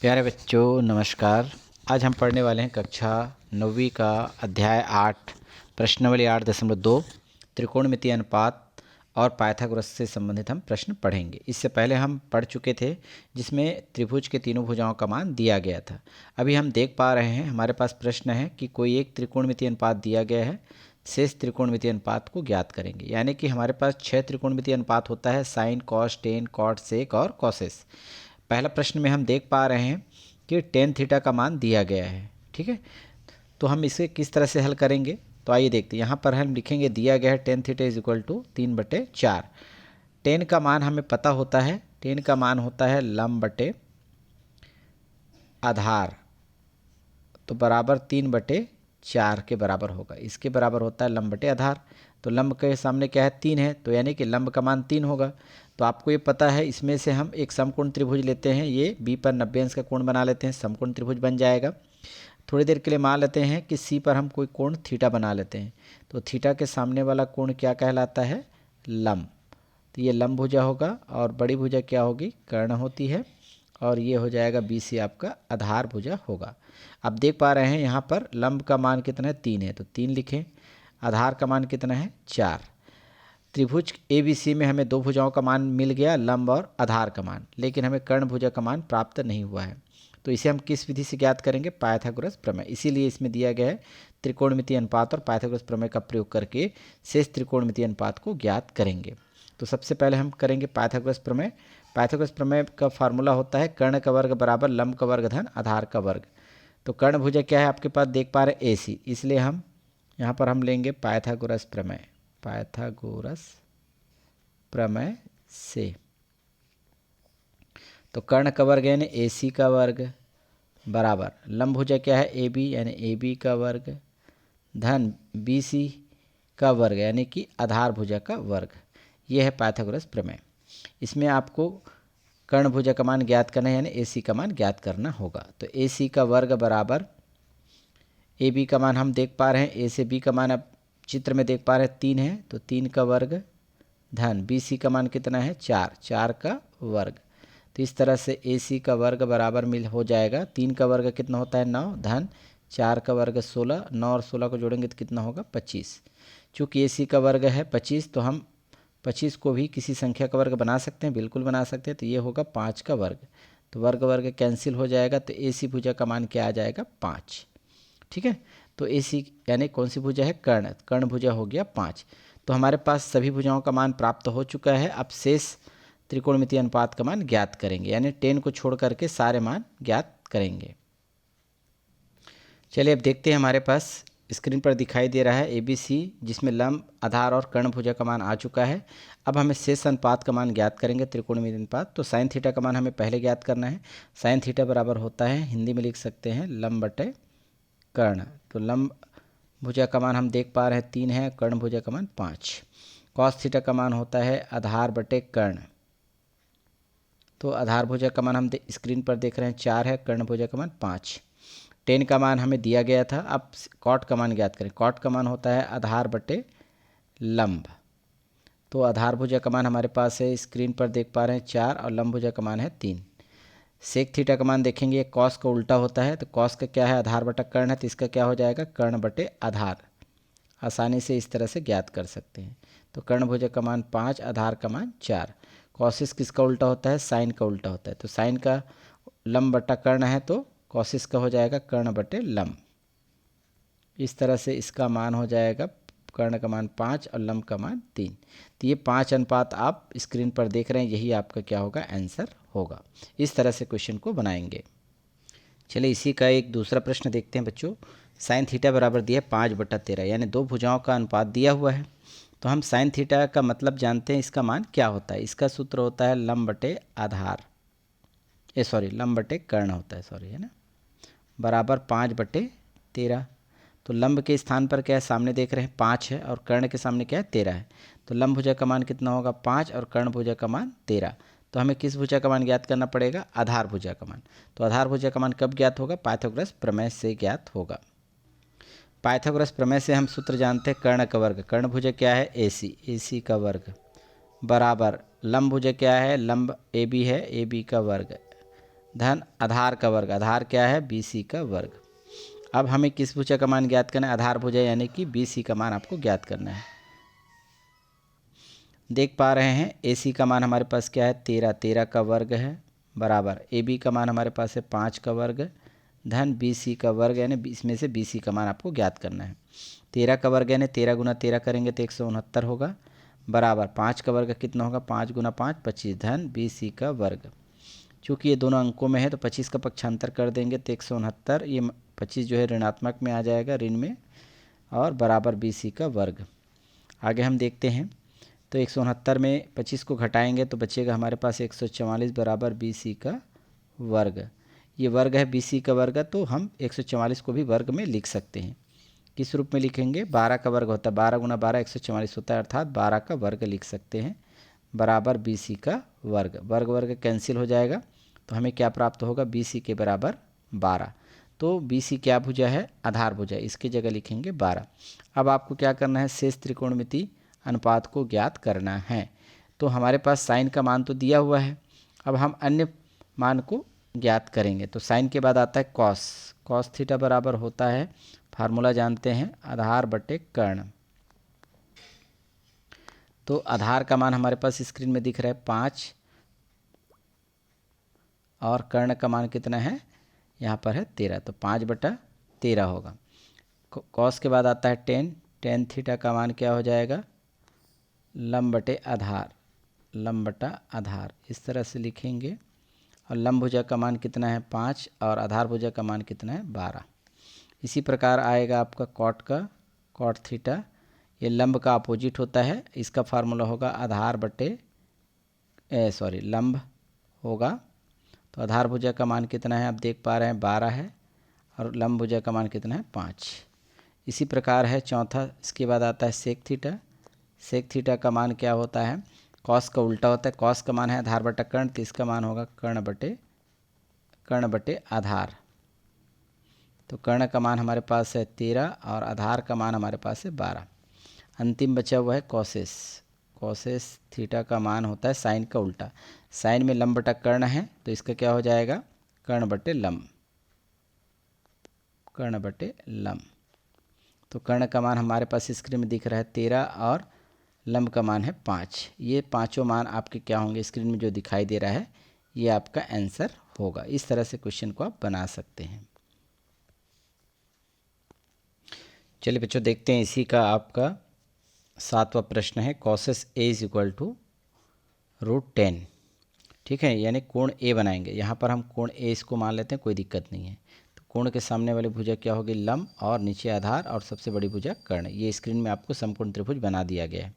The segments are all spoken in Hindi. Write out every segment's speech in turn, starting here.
प्यारे बच्चों नमस्कार। आज हम पढ़ने वाले हैं कक्षा 9वीं का अध्याय 8 प्रश्नावली 8.2 त्रिकोणमितीय अनुपात और पाइथागोरस से संबंधित हम प्रश्न पढ़ेंगे। इससे पहले हम पढ़ चुके थे जिसमें त्रिभुज के तीनों भुजाओं का मान दिया गया था। अभी हम देख पा रहे हैं हमारे पास प्रश्न है कि कोई एक त्रिकोणमितीय अनुपात दिया गया है, शेष त्रिकोणमितीय अनुपात को ज्ञात करेंगे। यानी कि हमारे पास 6 त्रिकोणमितीय अनुपात होता है, साइन, कॉस, टेन, कॉट, सेक और कॉसेस। पहला प्रश्न में हम देख पा रहे हैं कि टेन थीटा का मान दिया गया है। ठीक है, तो हम इसे किस तरह से हल करेंगे तो आइए देखते हैं। यहाँ पर हम लिखेंगे दिया गया है tan theta is equal to 3/4। Tan का मान हमें पता होता है, टेन का मान होता है लंब बटे आधार, तो बराबर 3/4 के बराबर होगा। इसके बराबर होता है लंब बटे आधार, तो लंब के सामने क्या है 3 है, तो यानी कि लंब का मान 3 होगा। तो आपको ये पता है इसमें से हम एक समकोण त्रिभुज लेते हैं, ये बी पर 90 अंश का कोण बना लेते हैं, समकोण त्रिभुज बन जाएगा। थोड़ी देर के लिए मान लेते हैं कि सी पर हम कोई कोण थीटा बना लेते हैं, तो थीटा के सामने वाला कोण क्या कहलाता है, लंब। तो ये लंब भुजा होगा और बड़ी भुजा क्या होगी, कर्ण होती है, और ये हो जाएगा बी सी आपका आधार भुजा होगा। अब देख पा रहे हैं यहाँ पर लंब का मान कितना है 3 है, तो 3 लिखें। आधार का मान कितना है 4। त्रिभुज ए बी सी में हमें दो भुजाओं का मान मिल गया, लंब और आधार का मान, लेकिन हमें कर्ण भुजा का मान प्राप्त नहीं हुआ है। तो इसे हम किस विधि से ज्ञात करेंगे, पाइथागोरस प्रमेय। इसीलिए इसमें दिया गया है त्रिकोणमितीय अनुपात और पाइथागोरस प्रमेय का प्रयोग करके शेष त्रिकोणमितीय अनुपात को ज्ञात करेंगे। तो सबसे पहले हम करेंगे पाइथागोरस प्रमेय। पाइथागोरस प्रमेय का फार्मूला होता है कर्ण का वर्ग बराबर लंब का वर्ग धन आधार का वर्ग। तो कर्ण भुजा क्या है आपके पास देख पा रहे हैं AC, इसलिए हम यहाँ पर हम लेंगे पाइथागोरस प्रमेय, पाइथागोरस प्रमेय से। तो कर्ण का वर्ग यानी AC का वर्ग बराबर लंब भुजा क्या है AB यानी AB का वर्ग धन BC का वर्ग यानी कि आधार भुजा का वर्ग। यह है पाइथागोरस प्रमेय। इसमें आपको कर्ण भुजा का मान ज्ञात करना है यानी AC का मान ज्ञात करना होगा। तो AC का वर्ग बराबर AB का मान हम देख पा रहे हैं, A से B का मान अब चित्र में देख पा रहे हैं 3 है, तो 3 का वर्ग धन BC का मान कितना है 4, 4 का वर्ग। तो इस तरह से AC का वर्ग बराबर मिल हो जाएगा, 3 का वर्ग कितना होता है 9 धन 4 का वर्ग 16, 9 और 16 को जोड़ेंगे तो कितना होगा 25। चूँकि AC का वर्ग है 25, तो हम 25 को भी किसी संख्या का वर्ग बना सकते हैं, बिल्कुल बना सकते हैं। तो ये होगा 5 का वर्ग, तो वर्ग वर्ग कैंसिल हो जाएगा, तो AC भुजा का मान क्या आ जाएगा 5। ठीक है, तो AC यानी कौन सी भुजा है, कर्ण, कर्ण भुजा हो गया 5। तो हमारे पास सभी भुजाओं का मान प्राप्त हो चुका है। अब शेष त्रिकोणमितीय अनुपात का मान ज्ञात करेंगे, यानी 10 को छोड़ करके सारे मान ज्ञात करेंगे। चलिए अब देखते हैं, हमारे पास स्क्रीन पर दिखाई दे रहा है ABC, जिसमें लंब आधार और कर्ण भुजा का मान आ चुका है। अब हमें शेष अनुपात का मान ज्ञात करेंगे, त्रिकोणमितीय अनुपात। तो साइन थीटा का मान हमें पहले ज्ञात करना है। साइन थीटा बराबर होता है, हिंदी में लिख सकते हैं लंब बटे कर्ण। तो लंब भुजा का मान हम देख पा रहे हैं 3 है, कर्ण भुजा का मान 5। कॉस थीटा का मान होता है आधार बटे कर्ण। तो आधार भुजा का मान हम स्क्रीन पर देख रहे हैं 4 है, कर्ण भुजा का मान 5। टेन का मान हमें दिया गया था। अब कॉट का मान ज्ञात करें। कॉट का मान होता है आधार बटे लंब। तो आधार भुजा का मान हमारे पास है, स्क्रीन पर देख पा रहे हैं 4, और लंब भुजा का मान है 3। सेक थीटा का मान देखेंगे, कॉस का उल्टा होता है, तो कॉस का क्या है आधार बटा कर्ण है, तो इसका क्या हो जाएगा कर्ण बटे आधार। आसानी से इस तरह से ज्ञात कर सकते हैं। तो कर्ण भुजा का मान 5, आधार का मान 4। कॉसिस किसका उल्टा होता है, साइन का उल्टा होता है, तो साइन का लंब बटा कर्ण है, तो कॉसिस का हो जाएगा कर्ण बटे लंब। इस तरह से इसका मान हो जाएगा कर्ण का मान 5 और लंब का मान 3। तो ये 5 अनुपात आप स्क्रीन पर देख रहे हैं, यही आपका क्या होगा आंसर होगा। इस तरह से क्वेश्चन को बनाएंगे। चलिए इसी का एक दूसरा प्रश्न देखते हैं बच्चों। साइन थीटा बराबर दिया 5/13, यानी दो भुजाओं का अनुपात दिया हुआ है। तो हम साइन थीटा का मतलब जानते हैं, इसका मान क्या होता है। इसका सूत्र होता है लंब बटे आधार, लंब बटे कर्ण होता है, है ना, बराबर 5/13। तो लंब के स्थान पर क्या है, सामने देख रहे हैं 5 है, और कर्ण के सामने क्या है 13 है। तो लंब भुजा का मान कितना होगा 5, और कर्ण भुजा का मान 13। तो हमें किस भुजा का मान ज्ञात करना पड़ेगा, आधार भुजा का मान। तो आधार भुजा का मान कब ज्ञात होगा, पाइथागोरस प्रमेय से ज्ञात होगा। पाइथागोरस प्रमेय से हम सूत्र जानते हैं कर्ण का वर्ग, कर्ण भुजा क्या है AC का वर्ग बराबर लंब भुजा क्या है, लंब AB है, AB का वर्ग धन आधार का वर्ग, आधार क्या है BC का वर्ग। अब हमें किस भुजा का मान ज्ञात करना है, आधार भुजा यानी कि BC का मान आपको ज्ञात करना है। देख पा रहे हैं AC का मान हमारे पास क्या है 13, 13 का वर्ग है बराबर AB का मान हमारे पास है 5 का वर्ग धन BC का वर्ग, यानी इसमें से BC का मान आपको ज्ञात करना है। 13 का वर्ग यानी 13 गुना 13 करेंगे तो 169 होगा बराबर 5 का वर्ग कितना होगा 5 गुना 5 25 धन BC का वर्ग। चूँकि ये दोनों अंकों में है तो 25 का पक्षांतर कर देंगे तो 169, ये 25 जो है ऋणात्मक में आ जाएगा ऋण में, और बराबर BC का वर्ग। आगे हम देखते हैं तो 169 में 25 को घटाएंगे तो बचेगा हमारे पास 144 बराबर BC का वर्ग। ये वर्ग है BC का वर्ग, तो हम 144 को भी वर्ग में लिख सकते हैं। किस रूप में लिखेंगे, 12 का वर्ग होता है, 12 गुना 12 144 होता है, अर्थात 12 का वर्ग लिख सकते हैं बराबर BC का वर्ग। वर्ग वर्ग कैंसिल हो जाएगा तो हमें क्या प्राप्त होगा BC के बराबर 12। तो BC क्या भुजा है, आधार भुजा, इसकी जगह लिखेंगे 12। अब आपको क्या करना है, शेष त्रिकोणमिति अनुपात को ज्ञात करना है। तो हमारे पास साइन का मान तो दिया हुआ है, अब हम अन्य मान को ज्ञात करेंगे। तो साइन के बाद आता है कॉस, कॉस थीटा बराबर होता है, फार्मूला जानते हैं, आधार बटे कर्ण। तो आधार का मान हमारे पास स्क्रीन में दिख रहा है 5 और कर्ण का मान कितना है, यहाँ पर है 13, तो 5/13 होगा। कॉस के बाद आता है टेन, टेन थीटा का मान क्या हो जाएगा, लंब बटे आधार, लंब बटा आधार, इस तरह से लिखेंगे। और लंब भुजा का मान कितना है 5 और आधार भुजा का मान कितना है 12। इसी प्रकार आएगा आपका कॉट का, कॉट थीटा, ये लंब का अपोजिट होता है, इसका फार्मूला होगा आधार बटे लंब होगा। तो आधार भुजा का मान कितना है, आप देख पा रहे हैं 12 है, और लंब भुजा का मान कितना है 5। इसी प्रकार है चौथा, इसके बाद आता है सेक थीटा। सेक थीटा का मान क्या होता है, कॉस का उल्टा होता है, कॉस का मान है आधार बटा कर्ण, तो इसका मान होगा कर्ण बटे आधार। तो कर्ण का मान हमारे पास है 13 और आधार का मान हमारे पास है 12। अंतिम बचा हुआ है कॉसेस, कॉसेस थीटा का मान होता है साइन का उल्टा, साइन में लंब बटा कर्ण है तो इसका क्या हो जाएगा कर्ण बटे लंब, कर्ण बटे लंब। तो कर्ण का मान हमारे पास स्क्रीन में दिख रहा है 13 और लंब का मान है 5। ये पांचों मान आपके क्या होंगे, स्क्रीन में जो दिखाई दे रहा है ये आपका आंसर होगा। इस तरह से क्वेश्चन को आप बना सकते हैं। चलिए बच्चों देखते हैं, इसी का आपका 7वां प्रश्न है, cosec A is equal to √10। ठीक है, यानी कोण A बनाएंगे। यहाँ पर हम कोण A इसको मान लेते हैं, कोई दिक्कत नहीं है। तो कोण के सामने वाली भुजा क्या होगी, लंब, और नीचे आधार, और सबसे बड़ी भुजा कर्ण। ये स्क्रीन में आपको समकोण त्रिभुज बना दिया गया है।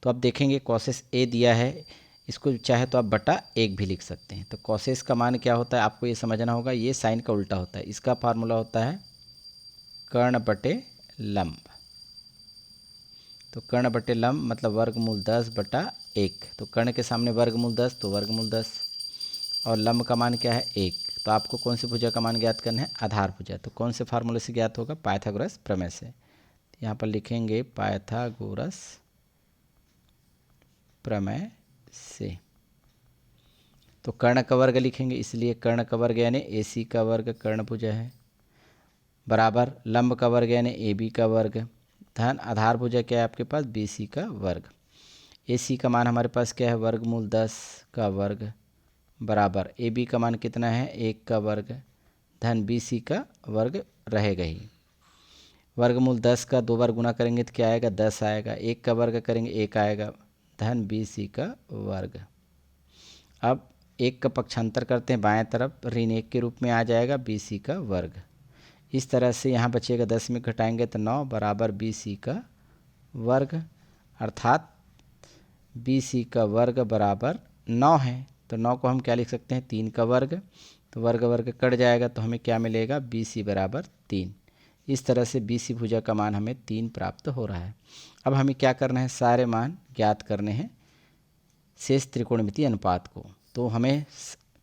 तो अब देखेंगे कॉसेस A दिया है, इसको चाहे तो आप बटा 1 भी लिख सकते हैं। तो कॉसेस का मान क्या होता है आपको ये समझना होगा, ये साइन का उल्टा होता है, इसका फार्मूला होता है कर्ण बटे लंब। तो कर्ण बटे लंब मतलब वर्गमूल 10/1। तो कर्ण के सामने वर्गमूल 10 तो वर्गमूल 10, और लंब का मान क्या है 1। तो आपको कौन सी भुजा का मान ज्ञात करना है, आधार भुजा। तो कौन से फार्मूले से ज्ञात होगा, पाइथागोरस प्रमेय से। यहाँ पर लिखेंगे पाइथागोरस प्रमेय से। तो कर्ण का वर्ग लिखेंगे, इसलिए कर्ण का वर्ग यानी AC का वर्ग कर्ण भुजा है, बराबर लंब का वर्ग यानी AB का वर्ग, धन आधार भुजा क्या है आपके पास BC का वर्ग। AC का मान हमारे पास क्या है वर्गमूल 10 का वर्ग, बराबर AB का मान कितना है 1 का वर्ग, धन BC का वर्ग रहेगा ही। वर्गमूल 10 का 2 बार गुना करेंगे तो क्या आएगा 10 आएगा, 1 का वर्ग करेंगे 1 आएगा, धन BC का वर्ग। अब 1 का पक्षांतर करते हैं बाएं तरफ, ऋण 1 के रूप में आ जाएगा BC का वर्ग। इस तरह से यहाँ बचेगा 10 में घटाएंगे तो 9 बराबर BC का वर्ग, अर्थात BC का वर्ग बराबर 9 है। तो 9 को हम क्या लिख सकते हैं 3 का वर्ग, तो वर्ग वर्ग कट जाएगा तो हमें क्या मिलेगा BC बराबर 3। इस तरह से BC भुजा का मान हमें 3 प्राप्त हो रहा है। अब हमें क्या करना है, सारे मान ज्ञात करने हैं शेष त्रिकोणमितीय अनुपात को। तो हमें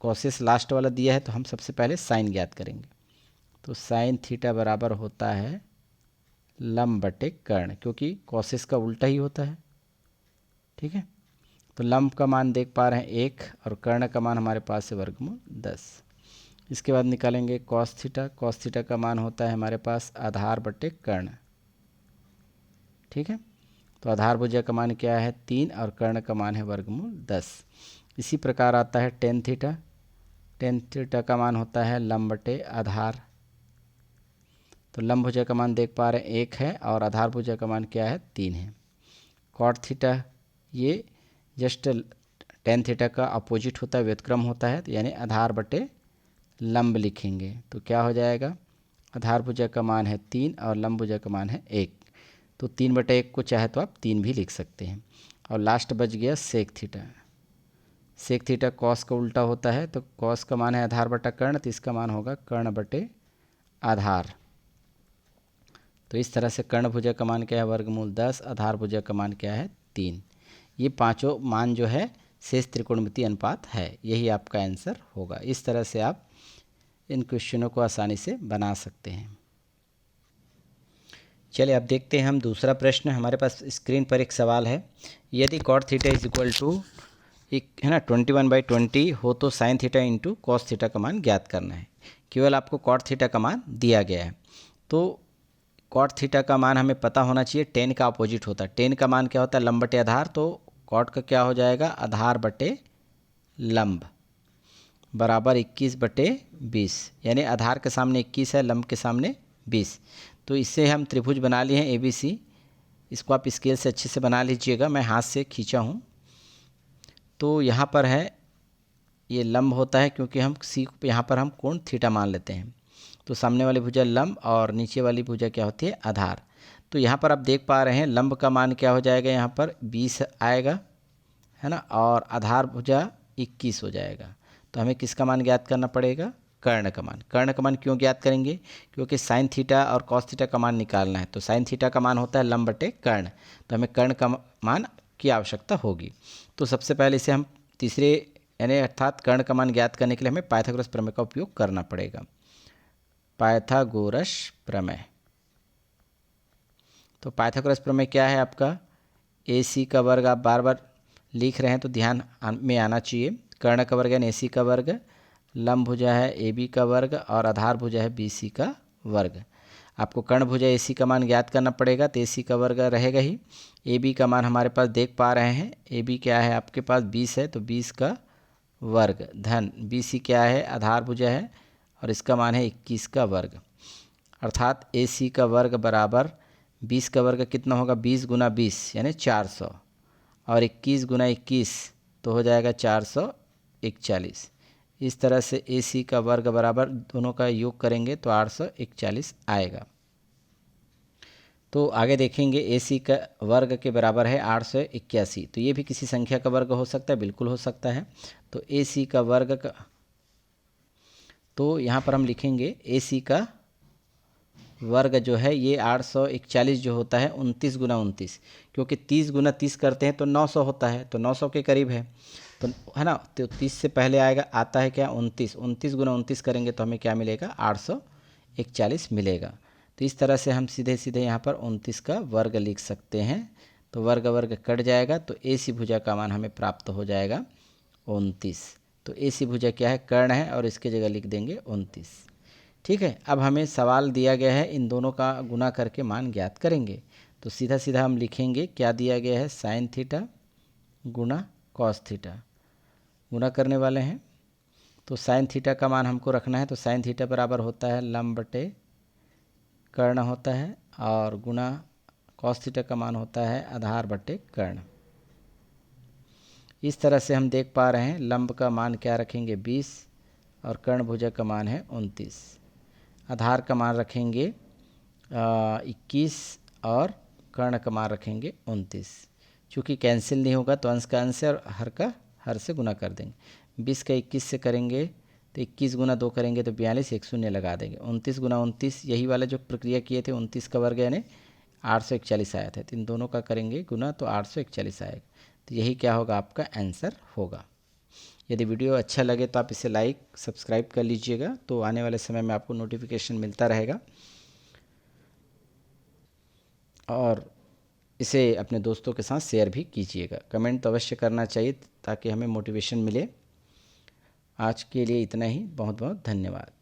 कॉसेस लास्ट वाला दिया है तो हम सबसे पहले साइन ज्ञात करेंगे। तो साइन थीटा बराबर होता है लंब बटे कर्ण, क्योंकि कॉसेस का उल्टा ही होता है। ठीक है, तो लंब का मान देख पा रहे हैं 1 और कर्ण का मान हमारे पास है वर्गमूल 10। इसके बाद निकालेंगे कॉस थीटा। कॉस थीटा का मान होता है हमारे पास आधार बटे कर्ण। ठीक है, तो आधार भुजा का मान क्या है 3 और कर्ण का मान है वर्गमूल 10। इसी प्रकार आता है टेन थीटा। टेन थीटा का मान होता है लंब बटे आधार। तो लंब भुजा का मान देख पा रहे हैं 1 है और आधार भुजा का मान क्या है 3 है। कॉट थीटा ये जस्ट टेन थीटा का अपोजिट होता है, व्युत्क्रम होता है, तो यानी आधार बटे लंब लिखेंगे तो क्या हो जाएगा, आधार भुजा का मान है 3 और लंब भुजा का मान है 1। तो 3/1 को चाहे तो आप 3 भी लिख सकते हैं। और लास्ट बच गया sec theta. Sec theta cos का उल्टा होता है, तो कॉस का मान है आधार बटा कर्ण, तो इसका मान होगा कर्ण बटे आधार। तो इस तरह से कर्ण भुजा का मान क्या है वर्गमूल 10, आधार भुजा का मान क्या है 3। ये पांचों मान जो है शेष त्रिकोणमितीय अनुपात है, यही आपका आंसर होगा। इस तरह से आप इन क्वेश्चनों को आसानी से बना सकते हैं। चलिए अब देखते हैं हम दूसरा प्रश्न। हमारे पास स्क्रीन पर एक सवाल है, यदि cot theta is equal to एक है ना 21/20 हो तो sine theta into cos theta का मान ज्ञात करना है। केवल आपको कॉट थीटा का मान दिया गया है, तो कॉट थीटा का मान हमें पता होना चाहिए, टेन का अपोजिट होता है। टेन का मान क्या होता है लंब बटे आधार, तो कॉट का क्या हो जाएगा आधार बटे लंब बराबर 21/20, यानी आधार के सामने 21 है, लंब के सामने 20। तो इससे हम त्रिभुज बना लिए हैं ABC। इसको आप स्केल से अच्छे से बना लीजिएगा, मैं हाथ से खींचा हूँ। तो यहाँ पर है ये लंब होता है, क्योंकि हम सी यहाँ पर हम कोण थीटा मान लेते हैं। तो सामने वाली भुजा लंब और नीचे वाली भुजा क्या होती है आधार। तो यहाँ पर आप देख पा रहे हैं लंब का मान क्या हो जाएगा, यहाँ पर 20 आएगा है ना, और आधार भुजा 21 हो जाएगा। तो हमें किसका मान ज्ञात करना पड़ेगा, कर्ण का मान। कर्ण का मान क्यों ज्ञात करेंगे, क्योंकि साइन थीटा और कॉस थीटा का मान निकालना है। तो साइन थीटा का मान होता है लंब बटे कर्ण, तो हमें कर्ण का मान की आवश्यकता होगी। तो सबसे पहले इसे हम तीसरे यानी अर्थात कर्ण का मान ज्ञात करने के लिए हमें पाइथागोरस प्रमेय का उपयोग करना पड़ेगा। पाइथागोरस प्रमेय, तो पाइथागोरस प्रमेय क्या है आपका, AC का वर्ग आप बार बार लिख रहे हैं तो ध्यान में आना चाहिए। कर्ण का वर्ग यानी AC का वर्ग, लंब भुजा है AB का वर्ग और आधार भुजा है BC का वर्ग। आपको कर्ण भुजा AC का मान ज्ञात करना पड़ेगा, तो AC का वर्ग रहेगा ही। AB का मान हमारे पास देख पा रहे हैं, AB क्या है आपके पास 20 है, तो 20 का वर्ग धन BC क्या है आधार भुजा है और इसका मान है 21 का वर्ग। अर्थात AC का वर्ग बराबर 20 का वर्ग कितना होगा 20 गुना 20 यानी 400 और 21 गुना 21 तो हो जाएगा 441। इस तरह से AC का वर्ग बराबर दोनों का योग करेंगे तो 841 आएगा। तो आगे देखेंगे AC का वर्ग के बराबर है 881, तो ये भी किसी संख्या का वर्ग हो सकता है, बिल्कुल हो सकता है। तो AC का वर्ग का, तो यहाँ पर हम लिखेंगे AC का वर्ग जो है ये 841 जो होता है 29 गुना 29, क्योंकि 30 गुना 30 करते हैं तो 900 होता है, तो 900 के करीब है, तो है ना। तो 30 से पहले आएगा आता है क्या 29, 29 गुना 29 करेंगे तो हमें क्या मिलेगा 841 मिलेगा। तो इस तरह से हम सीधे सीधे यहाँ पर 29 का वर्ग लिख सकते हैं। तो वर्ग वर्ग कट जाएगा, तो AC भुजा का मान हमें प्राप्त हो जाएगा 29। तो AC भुजा क्या है कर्ण है और इसके जगह लिख देंगे 29। ठीक है, अब हमें सवाल दिया गया है इन दोनों का गुना करके मान ज्ञात करेंगे। तो सीधा सीधा हम लिखेंगे क्या दिया गया है, साइन थीटा गुना कॉस थीटा, गुना करने वाले हैं। तो साइन थीटा का मान हमको रखना है, तो साइन थीटा बराबर होता है लंब बटे कर्ण होता है, और गुना कॉस थीटा का मान होता है आधार बटे कर्ण। इस तरह से हम देख पा रहे हैं लंब का मान क्या रखेंगे 20 और कर्ण भुजा का मान है 29। आधार का मान रखेंगे 21 और कर्ण का मान रखेंगे 29। चूँकि कैंसिल नहीं होगा तो अंश का अंश और हर का हर से गुना कर देंगे। 20 का 21 से करेंगे तो 21 गुना 2 करेंगे तो 42, एक शून्य लगा देंगे। 29 गुना 29 यही वाला जो प्रक्रिया किए थे 29 का वर्ग यानी 841 आया था, तो इन दोनों का करेंगे गुना तो 841 आएगा। तो यही क्या होगा आपका आंसर होगा। यदि वीडियो अच्छा लगे तो आप इसे लाइक सब्सक्राइब कर लीजिएगा, तो आने वाले समय में आपको नोटिफिकेशन मिलता रहेगा। और इसे अपने दोस्तों के साथ शेयर भी कीजिएगा। कमेंट तो अवश्य करना चाहिए ताकि हमें मोटिवेशन मिले। आज के लिए इतना ही। बहुत बहुत धन्यवाद।